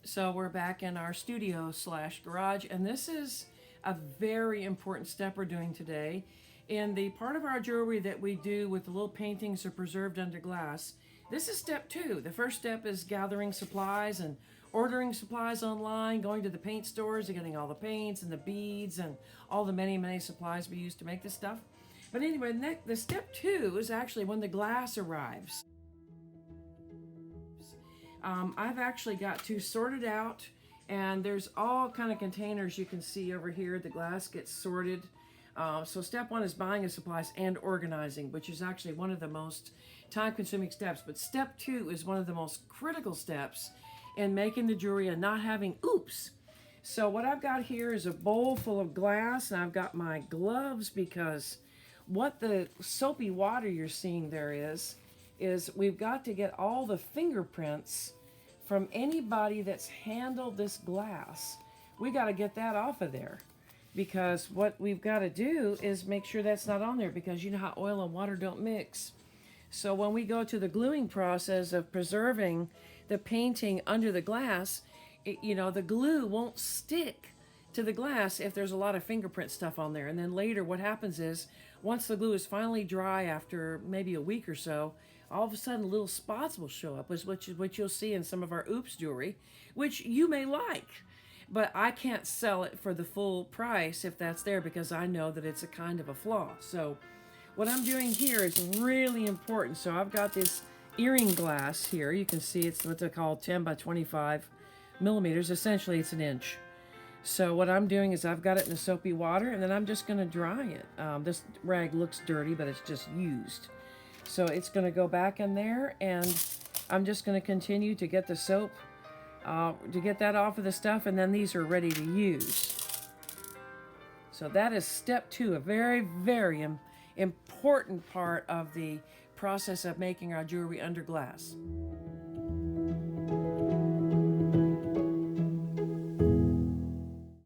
So we're back in our studio slash garage, and this is a very important step we're doing today. In the part of our jewelry that we do with the little paintings are preserved under glass, this is step 2. The first step is gathering supplies and ordering supplies online, going to the paint stores and getting all the paints and the beads and all the many supplies we use to make this stuff. But anyway, the step 2 is actually when the glass arrives. I've actually got to sort it out, and there's all kind of containers you can see over here. The glass gets sorted. So step 1 is buying the supplies and organizing, which is actually one of the most time-consuming steps. But step 2 is one of the most critical steps in making the jewelry and not having oops. So what I've got here is a bowl full of glass, and I've got my gloves, because what the soapy water you're seeing there is we've got to get all the fingerprints from anybody that's handled this glass. We got to get that off of there, because what we've got to do is make sure that's not on there, because you know how oil and water don't mix. So when we go to the gluing process of preserving the painting under the glass, the glue won't stick to the glass if there's a lot of fingerprint stuff on there. And then later what happens is, once the glue is finally dry after maybe a week or so, all of a sudden little spots will show up, which you'll see in some of our oops jewelry, which you may like. But I can't sell it for the full price if that's there, because I know that it's a kind of a flaw. So what I'm doing here is really important. So I've got this earring glass here. You can see it's what they call 10 by 25 millimeters. Essentially, it's an inch. So what I'm doing is I've got it in the soapy water, and then I'm just going to dry it. This rag looks dirty, but it's just used. So it's going to go back in there, and I'm just going to continue to get the soap, to get that off of the stuff, and then these are ready to use. So that is step 2, a very important part of the process of making our jewelry under glass.